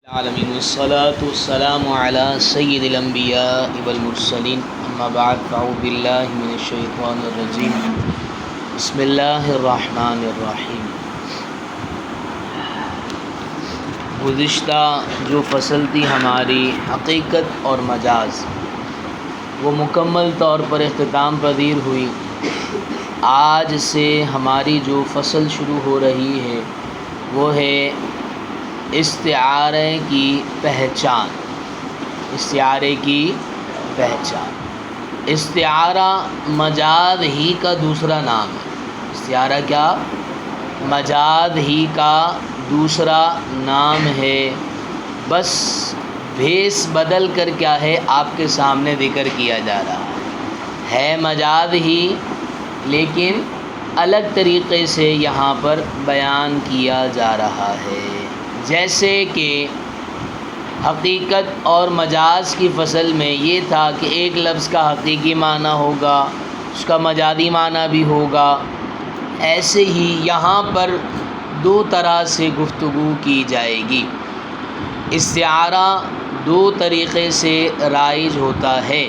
العالمین والصلاة والسلام علی سید الانبیاء والمرسلین اما بعد فاعوذ باللہ من الشیطان الرجیم بسم اللہ الرحمن الرحیم۔ گزشتہ جو فصل تھی ہماری حقیقت اور مجاز، وہ مکمل طور پر اختتام پذیر ہوئی۔ آج سے ہماری جو فصل شروع ہو رہی ہے وہ ہے استعارے کی پہچان۔ استعارے کی پہچان، استعارہ مجاز ہی کا دوسرا نام ہے۔ استعارہ کیا؟ مجاز ہی کا دوسرا نام ہے، بس بھیس بدل کر کیا ہے آپ کے سامنے ذکر کیا جا رہا ہے مجاز ہی، لیکن الگ طریقے سے یہاں پر بیان کیا جا رہا ہے۔ جیسے کہ حقیقت اور مجاز کی فصل میں یہ تھا کہ ایک لفظ کا حقیقی معنی ہوگا، اس کا مجازی معنی بھی ہوگا، ایسے ہی یہاں پر دو طرح سے گفتگو کی جائے گی۔ استعارہ دو طریقے سے رائج ہوتا ہے،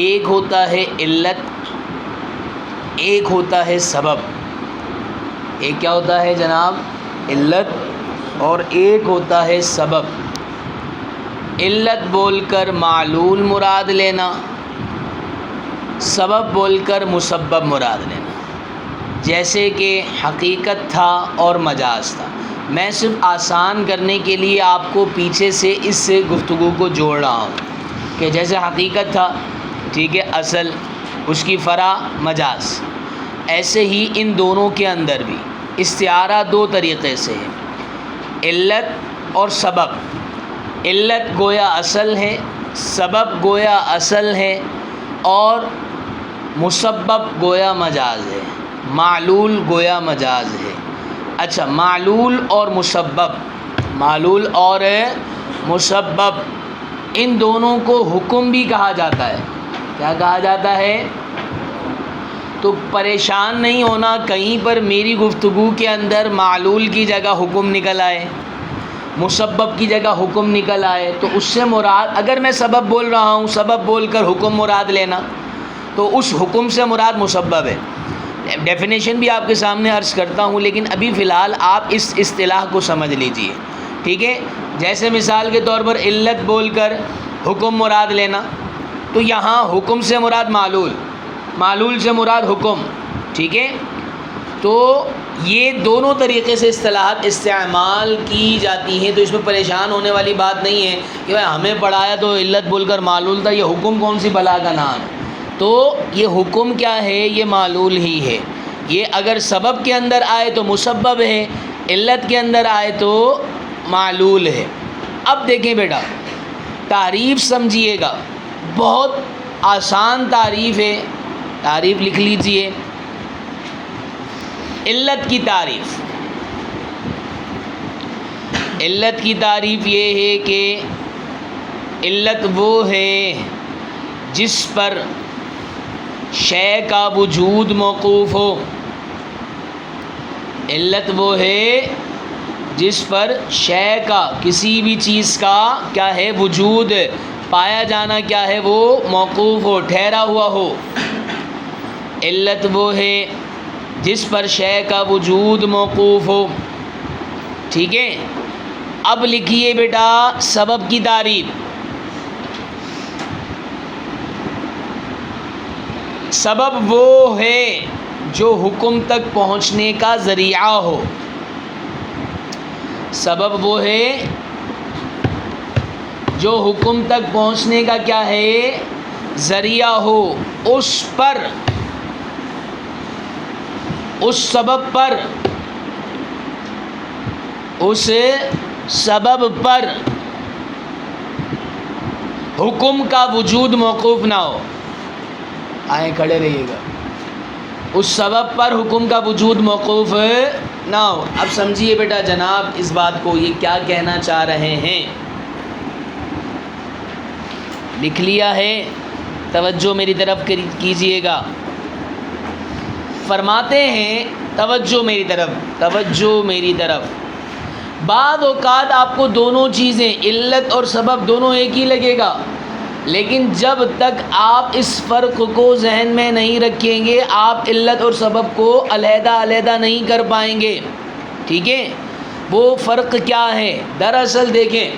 ایک ہوتا ہے علت، ایک ہوتا ہے سبب۔ ایک کیا ہوتا ہے جناب؟ علت، اور ایک ہوتا ہے سبب۔ علت بول کر معلول مراد لینا، سبب بول کر مسبب مراد لینا۔ جیسے کہ حقیقت تھا اور مجاز تھا، میں صرف آسان کرنے کے لیے آپ کو پیچھے سے اس گفتگو کو جوڑ رہا ہوں کہ جیسے حقیقت تھا، ٹھیک ہے، اصل، اس کی فرع مجاز، ایسے ہی ان دونوں کے اندر بھی استعارہ دو طریقے سے ہے، علت اور سبب۔ علت گویا اصل ہے، سبب گویا اصل ہے، اور مسبب گویا مجاز ہے، معلول گویا مجاز ہے۔ اچھا، معلول اور مسبب، معلول اور مسبب، ان دونوں کو حکم بھی کہا جاتا ہے۔ کیا کہا جاتا ہے؟ تو پریشان نہیں ہونا کہیں پر میری گفتگو کے اندر معلول کی جگہ حکم نکل آئے، مسبب کی جگہ حکم نکل آئے، تو اس سے مراد، اگر میں سبب بول رہا ہوں، سبب بول کر حکم مراد لینا، تو اس حکم سے مراد مسبب ہے۔ ڈیفینیشن بھی آپ کے سامنے عرض کرتا ہوں، لیکن ابھی فی الحال آپ اس اصطلاح کو سمجھ لیجئے، ٹھیک ہے۔ جیسے مثال کے طور پر علت بول کر حکم مراد لینا، تو یہاں حکم سے مراد معلول، معلول سے مراد حکم، ٹھیک ہے۔ تو یہ دونوں طریقے سے اصطلاحات استعمال کی جاتی ہیں، تو اس میں پریشان ہونے والی بات نہیں ہے کہ بھائی ہمیں پڑھایا تو علت بول کر معلول تھا، یہ حکم کون سی بلا کا نام ہے؟ تو یہ حکم کیا ہے؟ یہ معلول ہی ہے۔ یہ اگر سبب کے اندر آئے تو مسبب ہے، علت کے اندر آئے تو معلول ہے۔ اب دیکھیں بیٹا، تعریف سمجھیے گا، بہت آسان تعریف ہے، تعریف لکھ لیجئے۔ علت کی تعریف، علت کی تعریف یہ ہے کہ علت وہ ہے جس پر شے کا وجود موقوف ہو۔ علت وہ ہے جس پر شے کا، کسی بھی چیز کا کیا ہے؟ وجود، پایا جانا کیا ہے؟ وہ موقوف ہو، ٹھہرا ہوا ہو۔ علت وہ ہے جس پر شے کا وجود موقوف ہو، ٹھیک ہے۔ اب لکھیے بیٹا سبب کی تعریف۔ سبب وہ ہے جو حکم تک پہنچنے کا ذریعہ ہو۔ سبب وہ ہے جو حکم تک پہنچنے کا کیا ہے؟ ذریعہ ہو۔ اس پر، اس سبب پر، اس سبب پر حکم کا وجود موقوف نہ ہو۔ آئیں کھڑے رہیے گا۔ اس سبب پر حکم کا وجود موقوف نہ ہو۔ اب سمجھیے بیٹا جناب اس بات کو، یہ کیا کہنا چاہ رہے ہیں؟ لکھ لیا ہے؟ توجہ میری طرف کیجئے گا۔ فرماتے ہیں، توجہ میری طرف، توجہ میری طرف، بعض اوقات آپ کو دونوں چیزیں علت اور سبب دونوں ایک ہی لگے گا، لیکن جب تک آپ اس فرق کو ذہن میں نہیں رکھیں گے آپ علت اور سبب کو علیحدہ علیحدہ نہیں کر پائیں گے. ٹھیک ہے، وہ فرق کیا ہے؟ دراصل دیکھیں،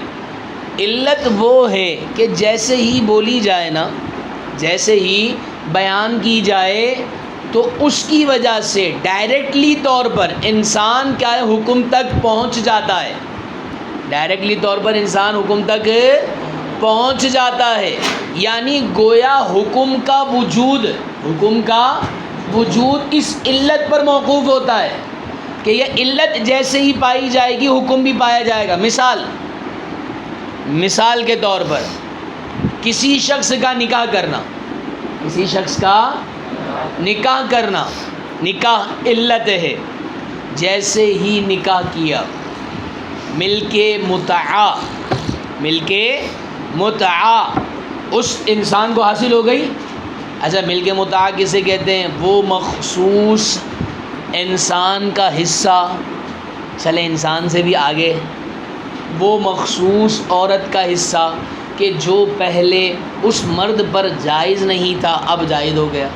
علت وہ ہے کہ جیسے ہی بولی جائے نا، جیسے ہی بیان کی جائے تو اس کی وجہ سے ڈائریکٹلی طور پر انسان کیا ہے، حکم تک پہنچ جاتا ہے. ڈائریکٹلی طور پر انسان حکم تک پہنچ جاتا ہے، یعنی گویا حکم کا وجود اس علت پر موقوف ہوتا ہے کہ یہ علت جیسے ہی پائی جائے گی حکم بھی پایا جائے گا. مثال کے طور پر کسی شخص کا نکاح کرنا، نکاح علت ہے. جیسے ہی نکاح کیا، ملک متعہ اس انسان کو حاصل ہو گئی. اچھا، ملک متعہ کسے کہتے ہیں؟ وہ مخصوص انسان کا حصہ، چلے انسان سے بھی آگے، وہ مخصوص عورت کا حصہ کہ جو پہلے اس مرد پر جائز نہیں تھا اب جائز ہو گیا.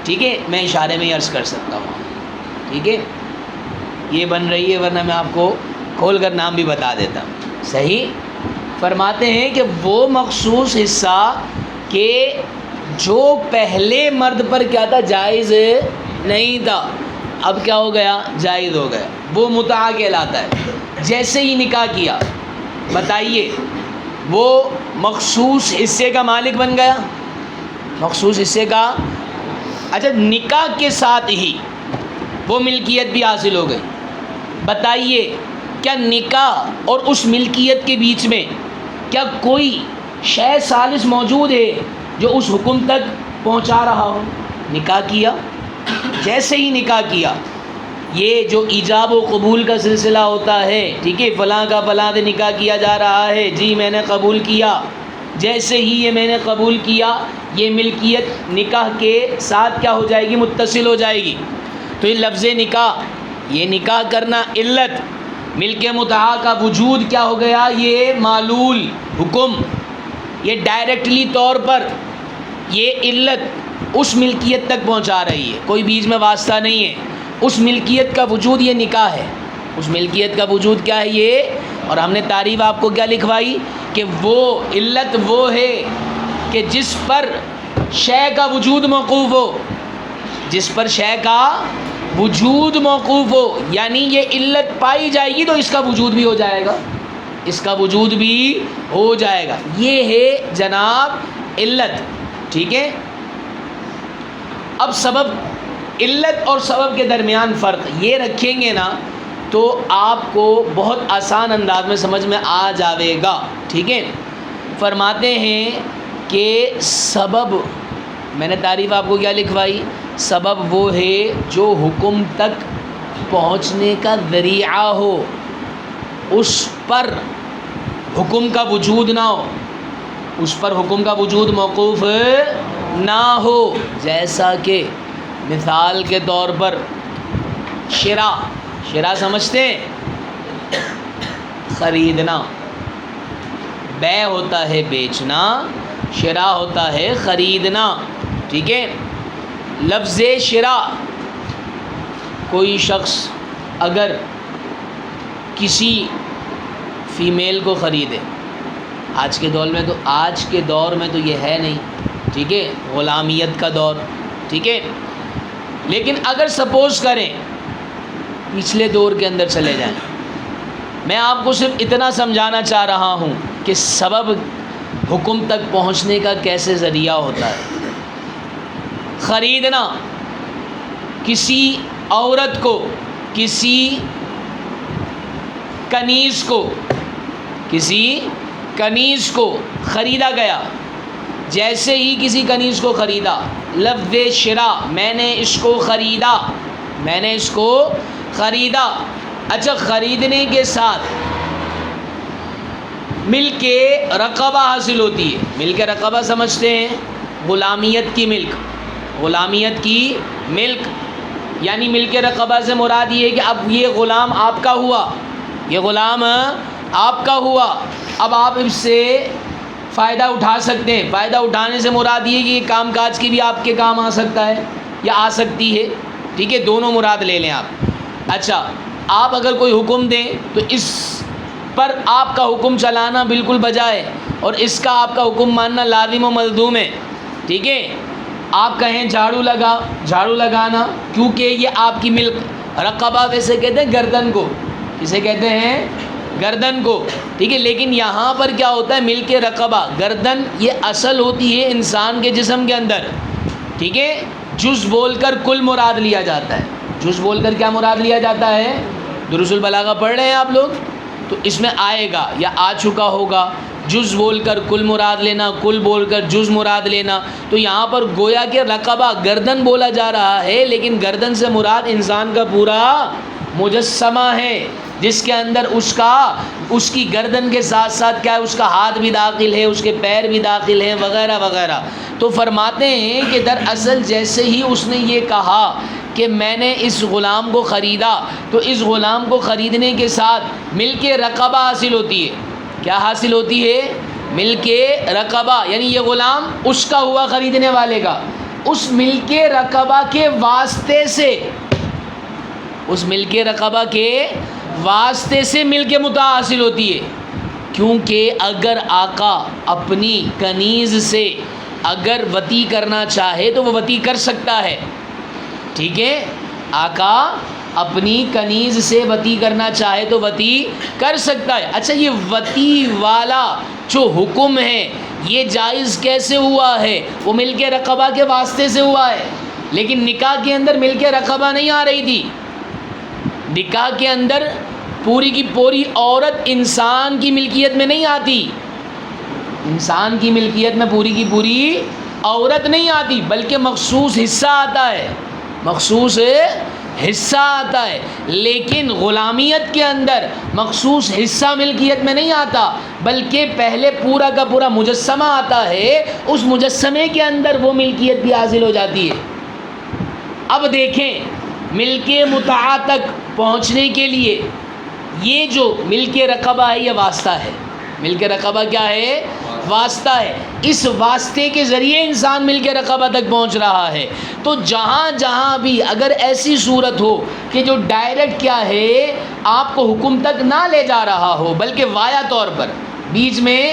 ٹھیک ہے، میں اشارے میں ہی عرض کر سکتا ہوں. ٹھیک ہے، یہ بن رہی ہے، ورنہ میں آپ کو کھول کر نام بھی بتا دیتا. صحیح فرماتے ہیں کہ وہ مخصوص حصہ کہ جو پہلے مرد پر کیا تھا، جائز نہیں تھا، اب کیا ہو گیا، جائز ہو گیا، وہ متعہ کہلاتا ہے. جیسے ہی نکاح کیا، بتائیے وہ مخصوص حصے کا مالک بن گیا، مخصوص حصے کا. اچھا، نکاح کے ساتھ ہی وہ ملکیت بھی حاصل ہو گئی. بتائیے کیا نکاح اور اس ملکیت کے بیچ میں کیا کوئی شے ثالث موجود ہے جو اس حکم تک پہنچا رہا ہو؟ نکاح کیا، جیسے ہی نکاح کیا، یہ جو ایجاب و قبول کا سلسلہ ہوتا ہے، ٹھیک ہے، فلاں کا فلاں سے نکاح کیا جا رہا ہے، جی میں نے قبول کیا. جیسے ہی یہ میں نے قبول کیا، یہ ملکیت نکاح کے ساتھ کیا ہو جائے گی، متصل ہو جائے گی. تو یہ لفظ نکاح، یہ نکاح کرنا علت، ملک متعہ کا وجود کیا ہو گیا، یہ معلول حکم. یہ ڈائریکٹلی طور پر یہ علت اس ملکیت تک پہنچا رہی ہے، کوئی بیچ میں واسطہ نہیں ہے. اس ملکیت کا وجود یہ نکاح ہے. اس ملکیت کا وجود کیا ہے، یہ. اور ہم نے تعریف آپ کو کیا لکھوائی کہ وہ علت وہ ہے کہ جس پر شے کا وجود موقوف ہو، جس پر شے کا وجود موقوف ہو، یعنی یہ علت پائی جائے گی تو اس کا وجود بھی ہو جائے گا، اس کا وجود بھی ہو جائے گا. یہ ہے جناب علت. ٹھیک ہے، اب سبب، علت اور سبب کے درمیان فرق یہ رکھیں گے نا تو آپ کو بہت آسان انداز میں سمجھ میں آ جاوے گا. ٹھیک ہے، فرماتے ہیں کہ سبب، میں نے تعریف آپ کو کیا لکھوائی، سبب وہ ہے جو حکم تک پہنچنے کا ذریعہ ہو، اس پر حکم کا وجود نہ ہو، اس پر حکم کا وجود موقوف نہ ہو. جیسا کہ مثال کے طور پر شرا سمجھتے ہیں، خریدنا. بیع ہوتا ہے بیچنا، شرا ہوتا ہے خریدنا. ٹھیک ہے، لفظ شرا، کوئی شخص اگر کسی فیمیل کو خریدے، آج کے دور میں تو یہ ہے نہیں، ٹھیک ہے، غلامیت کا دور. ٹھیک ہے، لیکن اگر سپوز کریں پچھلے دور کے اندر چلے جائیں، میں آپ کو صرف اتنا سمجھانا چاہ رہا ہوں کہ سبب حکم تک پہنچنے کا کیسے ذریعہ ہوتا ہے. خریدنا، کسی عورت کو، کسی کنیز کو خریدا گیا. جیسے ہی کسی کنیز کو خریدا، لفظ شرا، میں نے اس کو خریدا. اچھا، خریدنے کے ساتھ ملک رقبہ حاصل ہوتی ہے. ملک رقبہ سمجھتے ہیں، غلامیت کی ملک، یعنی ملک رقبہ سے مراد یہ ہے کہ اب یہ غلام آپ کا ہوا، یہ غلام آپ کا ہوا، اب آپ اس سے فائدہ اٹھا سکتے ہیں. فائدہ اٹھانے سے مراد یہ کہ یہ کام کاج کی بھی آپ کے کام آ سکتا ہے یا آ سکتی ہے. ٹھیک ہے، دونوں مراد لے لیں آپ. اچھا، آپ اگر کوئی حکم دیں تو اس پر آپ کا حکم چلانا بالکل بجا ہے اور اس کا آپ کا حکم ماننا لازم و ملزوم ہے. ٹھیک ہے، آپ کہیں جھاڑو لگا، جھاڑو لگانا کیونکہ یہ آپ کی ملک. رقبہ ویسے کہتے ہیں گردن کو، کسے کہتے ہیں؟ گردن کو. ٹھیک ہے، لیکن یہاں پر کیا ہوتا ہے؟ ملک رقبہ، گردن یہ اصل ہوتی ہے انسان کے جسم کے اندر. ٹھیک ہے، جز بول کر کل مراد لیا جاتا ہے. جز بول کر کیا مراد لیا جاتا ہے؟ دروس البلاغہ پڑھ رہے ہیں آپ لوگ تو اس میں آئے گا یا آ چکا ہوگا. جز بول کر کل مراد لینا، کل بول کر جز مراد لینا. تو یہاں پر گویا کہ رقبہ گردن بولا جا رہا ہے، لیکن گردن سے مراد انسان کا پورا مجسمہ ہے، جس کے اندر اس کی گردن کے ساتھ ساتھ کیا ہے؟ اس کا ہاتھ بھی داخل ہے، اس کے پیر بھی داخل ہیں، وغیرہ وغیرہ. تو فرماتے ہیں کہ دراصل جیسے ہی اس نے یہ کہا کہ میں نے اس غلام کو خریدا، تو اس غلام کو خریدنے کے ساتھ ملک رقبہ حاصل ہوتی ہے. کیا حاصل ہوتی ہے؟ ملک رقبہ، یعنی یہ غلام اس کا ہوا خریدنے والے کا. اس ملک رقبہ کے واسطے سے، اس ملک رقبہ کے واسطے سے ملک متاع حاصل ہوتی ہے. کیونکہ اگر آقا اپنی کنیز سے اگر وطی کرنا چاہے تو وہ وطی کر سکتا ہے. ٹھیک ہے، آقا اپنی کنیز سے وطی کرنا چاہے تو وطی کر سکتا ہے. اچھا، یہ وطی والا جو حکم ہے یہ جائز کیسے ہوا ہے؟ وہ ملک رقبہ کے واسطے سے ہوا ہے. لیکن نکاح کے اندر ملک رقبہ نہیں آ رہی تھی. نکاح کے اندر پوری کی پوری عورت انسان کی ملکیت میں نہیں آتی. انسان کی ملکیت میں پوری کی پوری عورت نہیں آتی، بلکہ مخصوص حصہ آتا ہے، مخصوص حصہ آتا ہے. لیکن غلامیت کے اندر مخصوص حصہ ملکیت میں نہیں آتا، بلکہ پہلے پورا کا پورا مجسمہ آتا ہے. اس مجسمے کے اندر وہ ملکیت بھی حاصل ہو جاتی ہے. اب دیکھیں، ملک متاع تک پہنچنے کے لیے یہ جو ملک رقبہ ہے یہ واسطہ ہے. ملک رقبہ کیا ہے؟ واسطہ ہے. اس واسطے کے ذریعے انسان ملک رقبہ تک پہنچ رہا ہے. تو جہاں جہاں بھی اگر ایسی صورت ہو کہ جو ڈائریکٹ کیا ہے آپ کو حکم تک نہ لے جا رہا ہو، بلکہ وایا طور پر بیچ میں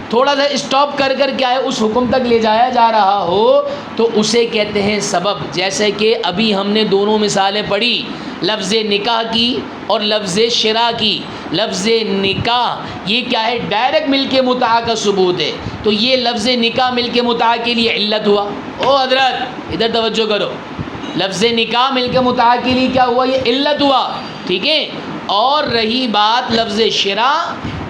تھوڑا سا اسٹاپ کر کر کیا ہے اس حکم تک لے جایا جا رہا ہو، تو اسے کہتے ہیں سبب. جیسے کہ ابھی ہم نے دونوں مثالیں پڑھی، لفظ نکاح کی اور لفظ شراء کی. لفظ نکاح یہ کیا ہے؟ ڈائریکٹ ملک متاع کا ثبوت ہے. تو یہ لفظ نکاح ملک متاع کے لیے علت ہوا. او حضرت ادھر توجہ کرو، لفظ نکاح ملک متاع کے لیے کیا ہوا؟ یہ علت ہوا. ٹھیک ہے، اور رہی بات لفظ شراء،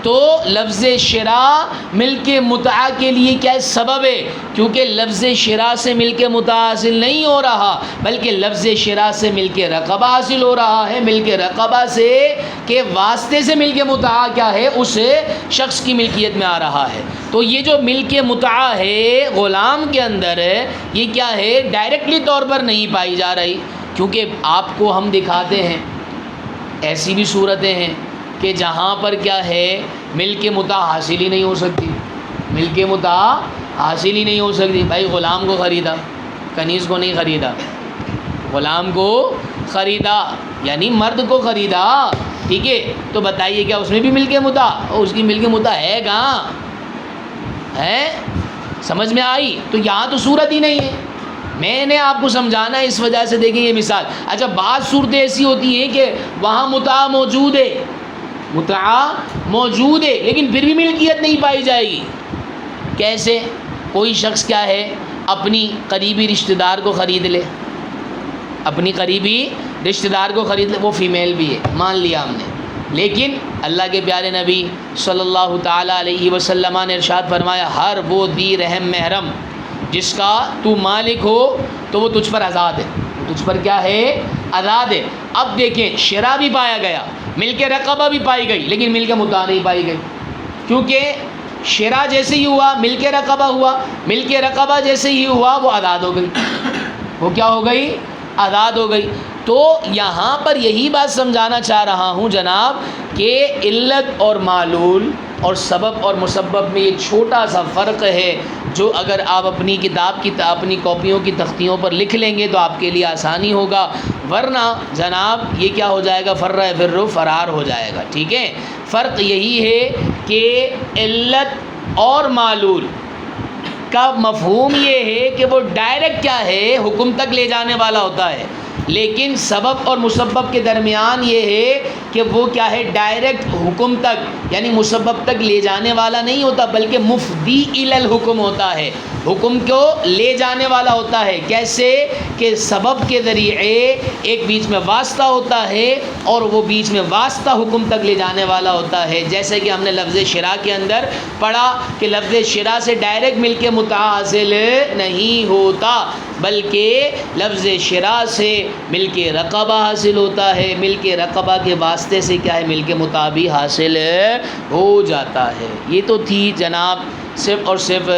تو لفظ شراء ملک متاع کے لیے کیا ہے؟ سبب ہے. کیونکہ لفظ شراء سے ملک متاع حاصل نہیں ہو رہا، بلکہ لفظ شراء سے ملک رقبہ حاصل ہو رہا ہے. ملک رقبہ سے کے واسطے سے ملک متاع کیا ہے؟ اس شخص کی ملکیت میں آ رہا ہے. تو یہ جو ملک متاع ہے غلام کے اندر ہے، یہ کیا ہے؟ ڈائریکٹلی طور پر نہیں پائی جا رہی. کیونکہ آپ کو ہم دکھاتے ہیں ایسی بھی صورتیں ہیں کہ جہاں پر کیا ہے ملک متاع حاصل ہی نہیں ہو سکتی. ملک متاع حاصل ہی نہیں ہو سکتی. بھائی غلام کو خریدا، کنیز کو نہیں خریدا. غلام کو خریدا یعنی مرد کو خریدا. ٹھیک ہے، تو بتائیے کیا اس میں بھی ملک متاع؟ اور اس کی ملک متاع ہے کہاں ہے؟ سمجھ میں آئی؟ تو یہاں تو صورت ہی نہیں ہے. میں نے آپ کو سمجھانا ہے اس وجہ سے. دیکھیں یہ مثال. اچھا، بعض صورتیں ایسی ہوتی ہیں کہ وہاں متاع موجود ہے، متاع موجود ہے، لیکن پھر بھی ملکیت نہیں پائی جائے گی. کیسے؟ کوئی شخص کیا ہے اپنی قریبی رشتہ دار کو خرید لے، اپنی قریبی رشتہ دار کو خرید لے، وہ فیمیل بھی ہے، مان لیا ہم نے. لیکن اللہ کے پیارے نبی صلی اللہ تعالیٰ علیہ وسلم نے ارشاد فرمایا، ہر وہ ذی رحم محرم جس کا تو مالک ہو تو وہ تجھ پر آزاد ہے. تجھ پر کیا ہے؟ آزاد ہے. اب دیکھیں، شراء بھی پایا گیا، ملک رقبہ بھی پائی گئی، لیکن ملک متاع نہیں پائی گئی. کیونکہ شراء جیسے ہی ہوا ملک رقبہ ہوا، ملک رقبہ جیسے ہی ہوا وہ آزاد ہو گئی. وہ کیا ہو گئی؟ آزاد ہو گئی. تو یہاں پر یہی بات سمجھانا چاہ رہا ہوں جناب کہ علت اور معلول اور سبب اور مسبب میں یہ چھوٹا سا فرق ہے جو اگر آپ اپنی کتاب کی اپنی کاپیوں کی تختیوں پر لکھ لیں گے تو آپ کے لیے آسانی ہوگا، ورنہ جناب یہ کیا ہو جائے گا، فرّ فرّ فرار ہو جائے گا. ٹھیک ہے، فرق یہی ہے کہ علت اور معلول کا مفہوم یہ ہے کہ وہ ڈائریکٹ کیا ہے، حکم تک لے جانے والا ہوتا ہے، لیکن سبب اور مسبب کے درمیان یہ ہے کہ وہ کیا ہے، ڈائریکٹ حکم تک یعنی مسبب تک لے جانے والا نہیں ہوتا بلکہ مفضی الی الحکم ہوتا ہے، حکم کو لے جانے والا ہوتا ہے. کیسے کہ سبب کے ذریعے ایک بیچ میں واسطہ ہوتا ہے اور وہ بیچ میں واسطہ حکم تک لے جانے والا ہوتا ہے. جیسے کہ ہم نے لفظ شراء کے اندر پڑھا کہ لفظ شراء سے ڈائریکٹ مل کے متع حاصل نہیں ہوتا بلکہ لفظ شراء سے مل کے رقبہ حاصل ہوتا ہے، مل کے رقبہ کے واسطے سے کیا ہے، مل کے مطابی حاصل ہو جاتا ہے. یہ تو تھی جناب صرف اور صرف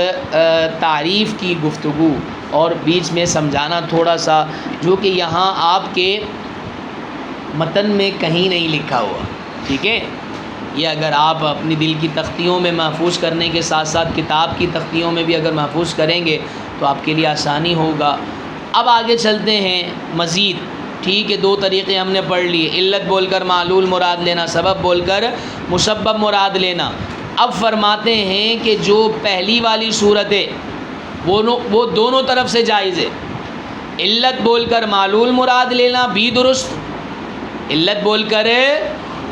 تعریف کی گفتگو اور بیچ میں سمجھانا تھوڑا سا جو کہ یہاں آپ کے متن میں کہیں نہیں لکھا ہوا. ٹھیک ہے، یہ اگر آپ اپنی دل کی تختیوں میں محفوظ کرنے کے ساتھ ساتھ کتاب کی تختیوں میں بھی اگر محفوظ کریں گے تو آپ کے لیے آسانی ہوگا. اب آگے چلتے ہیں مزید. ٹھیک ہے، 2 طریقے ہم نے پڑھ لیے، علت بول کر معلول مراد لینا، سبب بول کر مسبب مراد لینا. اب فرماتے ہیں کہ جو پہلی والی صورت ہے وہ دونوں طرف سے جائز ہے. علت بول کر معلول مراد لینا بھی درست، علت بول کر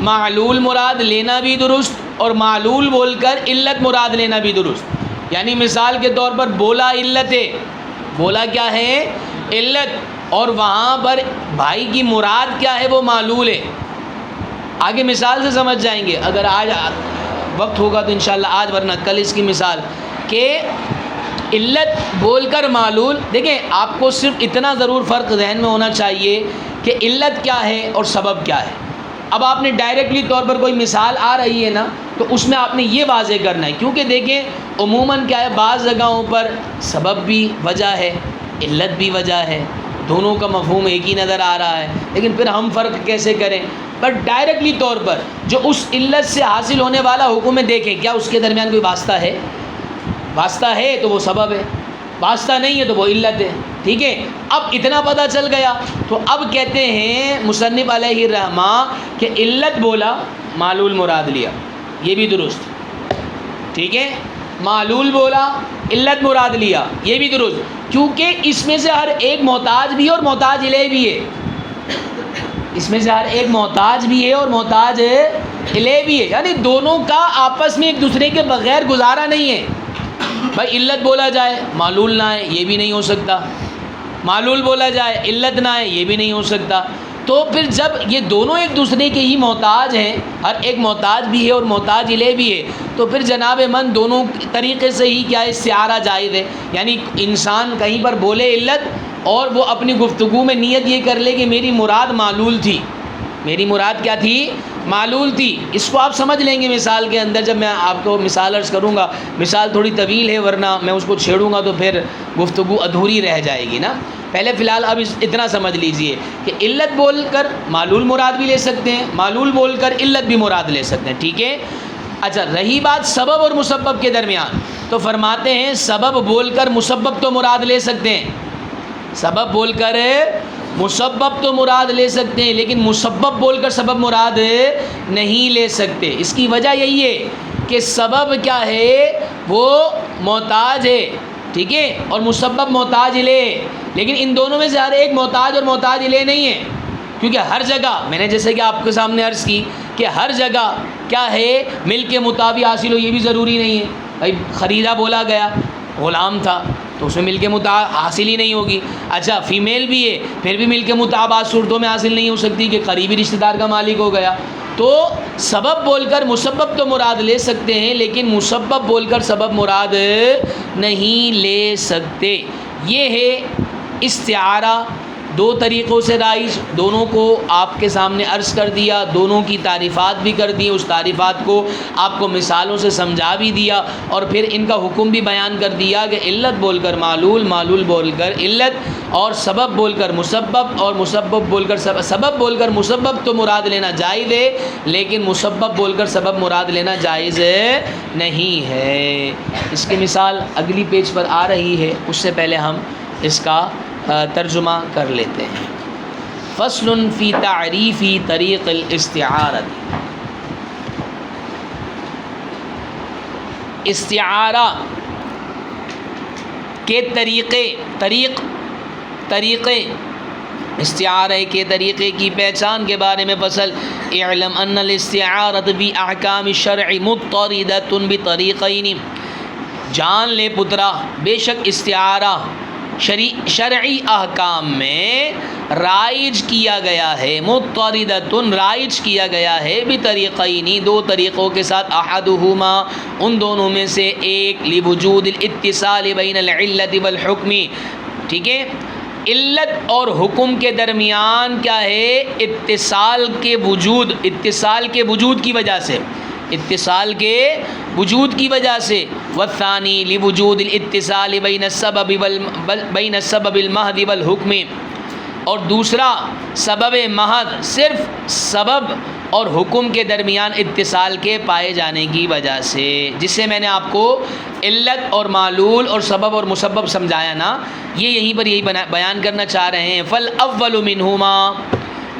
معلول مراد لینا بھی درست اور معلول بول کر علت مراد لینا بھی درست. یعنی مثال کے طور پر بولا علت ہے، بولا کیا ہے، علت، اور وہاں پر بھائی کی مراد کیا ہے، وہ معلول ہے. آگے مثال سے سمجھ جائیں گے، اگر آج وقت ہوگا تو انشاءاللہ آج ورنہ کل اس کی مثال کہ علت بول کر معلول. دیکھیں آپ کو صرف اتنا ضرور فرق ذہن میں ہونا چاہیے کہ علت کیا ہے اور سبب کیا ہے. اب آپ نے ڈائریکٹلی طور پر کوئی مثال آ رہی ہے نا تو اس میں آپ نے یہ واضح کرنا ہے، کیونکہ دیکھیں عموماً کیا ہے، بعض جگہوں پر سبب بھی وجہ ہے، علت بھی وجہ ہے، دونوں کا مفہوم ایک ہی نظر آ رہا ہے، لیکن پھر ہم فرق کیسے کریں. بٹ ڈائریکٹلی طور پر جو اس علت سے حاصل ہونے والا حکم ہے، دیکھیں کیا اس کے درمیان کوئی واسطہ ہے، واسطہ ہے تو وہ سبب ہے، واسطہ نہیں ہے تو وہ علت ہے. ٹھیک ہے، اب اتنا پتہ چل گیا تو اب کہتے ہیں مصنف علیہ الرحمہ کہ علت بولا معلول مراد لیا، یہ بھی درست. ٹھیک ہے، معلول بولا علت مراد لیا، یہ بھی درست، کیونکہ اس میں سے ہر ایک محتاج بھی ہے اور محتاج الیہ بھی ہے، اس میں سے ہر ایک محتاج بھی ہے اور محتاج الیہ بھی ہے، یعنی دونوں کا آپس میں ایک دوسرے کے بغیر گزارا نہیں ہے. بھائی علت بولا جائے معلول نہ ہے، یہ بھی نہیں ہو سکتا، معلول بولا جائے علت نہ ہے، یہ بھی نہیں ہو سکتا. تو پھر جب یہ دونوں ایک دوسرے کے ہی محتاج ہیں، ہر ایک محتاج بھی ہے اور محتاج الیہ بھی ہے، تو پھر جناب من دونوں طریقے سے ہی کیا ہے، استعارہ جائز ہے. یعنی انسان کہیں پر بولے علت اور وہ اپنی گفتگو میں نیت یہ کر لے کہ میری مراد معلول تھی، میری مراد کیا تھی، معلول تھی. اس کو آپ سمجھ لیں گے مثال کے اندر، جب میں آپ کو مثال عرض کروں گا. مثال تھوڑی طویل ہے ورنہ میں اس کو چھیڑوں گا تو پھر گفتگو ادھوری رہ جائے گی نا. پہلے فی الحال اب اتنا سمجھ لیجئے کہ علت بول کر معلول مراد بھی لے سکتے ہیں، معلول بول کر علت بھی مراد لے سکتے ہیں. ٹھیک ہے، اچھا رہی بات سبب اور مسبب کے درمیان، تو فرماتے ہیں سبب بول کر مسبب تو مراد لے سکتے ہیں، سبب بول کر مسبب تو مراد لے سکتے ہیں، لیکن مسبب بول کر سبب مراد نہیں لے سکتے. اس کی وجہ یہی ہے کہ سبب کیا ہے، وہ محتاج ہے، ٹھیک ہے، اور مسبب محتاج الیہ، لیکن ان دونوں میں سے ہر ایک محتاج اور محتاج الیہ نہیں ہے. کیونکہ ہر جگہ میں نے جیسے کہ آپ کے سامنے عرض کی کہ ہر جگہ کیا ہے، مل کے مطابق حاصل ہو، یہ بھی ضروری نہیں ہے. بھائی خریدا بولا گیا، غلام تھا تو اس میں مل کے متع حاصل ہی نہیں ہوگی. اچھا فیمیل بھی ہے، پھر بھی مل کے متع بعض صورتوں میں حاصل نہیں ہو سکتی کہ قریبی رشتہ دار کا مالک ہو گیا. تو سبب بول کر مسبب تو مراد لے سکتے ہیں، لیکن مسبب بول کر سبب مراد نہیں لے سکتے. یہ ہے استعارہ دو طریقوں سے رائج، دونوں کو آپ کے سامنے عرض کر دیا، دونوں کی تعریفات بھی کر دی، اس تعریفات کو آپ کو مثالوں سے سمجھا بھی دیا، اور پھر ان کا حکم بھی بیان کر دیا کہ علت بول کر معلول، معلول بول کر علت، اور سبب بول کر مسبب، اور مسبب بول کر سبب بول کر مسبب تو مراد لینا جائز ہے، لیکن مسبب بول کر سبب مراد لینا جائز نہیں ہے۔ اس کی مثال اگلی پیج پر آ رہی ہے، اس سے پہلے ہم اس کا ترجمہ کر لیتے ہیں۔ فصل فی تعریف طریق الاستعارۃ۔ استعارہ کے طریقے استعارہ کے طریقے کی پہچان کے بارے میں فصل۔ اعلم ان الاستعارۃ باحکام الشرع مضطردۃ بطریقین، جان لے پترا بے شک استعارہ شرعی احکام میں رائج کیا گیا ہے، مضطردۃ رائج کیا گیا ہے، بطریقین دو طریقوں کے ساتھ، احدہما ان دونوں میں سے ایک، لوجود الاتصال بین العلت والحکم، ٹھیک ہے، علت اور حکم کے درمیان کیا ہے، اتصال کے وجود کی وجہ سے، اتصال کے وجود کی وجہ سے، والثانی لوجود الاتصال بین السبب المحض والحکم، اور دوسرا سبب محض صرف سبب اور حکم کے درمیان اتصال کے پائے جانے کی وجہ سے، جس سے میں نے آپ کو علت اور معلول اور سبب اور مسبب سمجھایا نا، یہ یہیں پر یہی بیان کرنا چاہ رہے ہیں۔ فالاول منہما،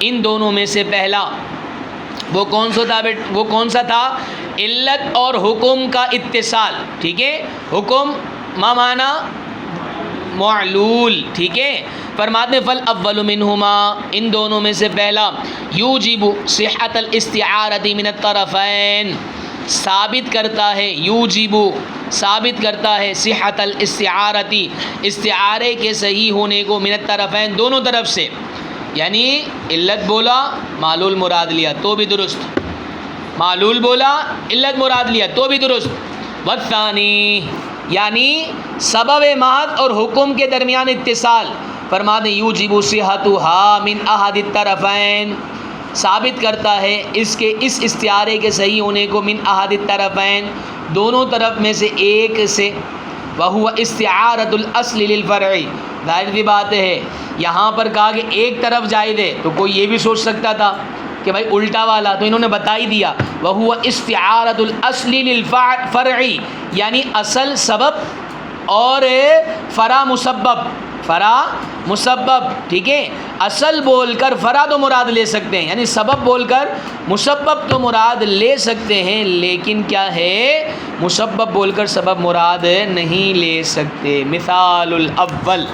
ان دونوں میں سے پہلا وہ کون سا تھا، علت اور حکم کا اتصال، ٹھیک ہے، حکم ما معنی معلول، ٹھیک ہے، فرماتے ہیں فالاول منہما، ان دونوں میں سے پہلا، یوجب صحت الاستعارۃ من الطرفین، ثابت کرتا ہے صحت الاستعارۃ، استعارے کے صحیح ہونے کو، من الطرفین دونوں طرف سے، یعنی علت بولا معلول مراد لیا تو بھی درست، معلول بولا علت مراد لیا تو بھی درست، والثانی یعنی سبب محض اور حکم کے درمیان اتصال، فرماتے یوجب صحتها من احد الطرفین، ثابت کرتا ہے اس استعارے کے صحیح ہونے کو، من احد الطرفین دونوں طرف میں سے ایک سے، وہو استعارۃ الاصل للفرع، ظاہر سی بات ہے یہاں پر کہا کہ ایک طرف جائز ہے، تو کوئی یہ بھی سوچ سکتا تھا کہ بھائی الٹا والا، تو انہوں نے بتا ہی دیا، وہو استعارۃ الاصل للفرع، یعنی اصل سبب اور فرع مسبب، ٹھیک ہے، اصل بول کر فرع تو مراد لے سکتے ہیں، یعنی سبب بول کر مسبب تو مراد لے سکتے ہیں، لیکن کیا ہے، مسبب بول کر سبب مراد نہیں لے سکتے۔ مثال الاول،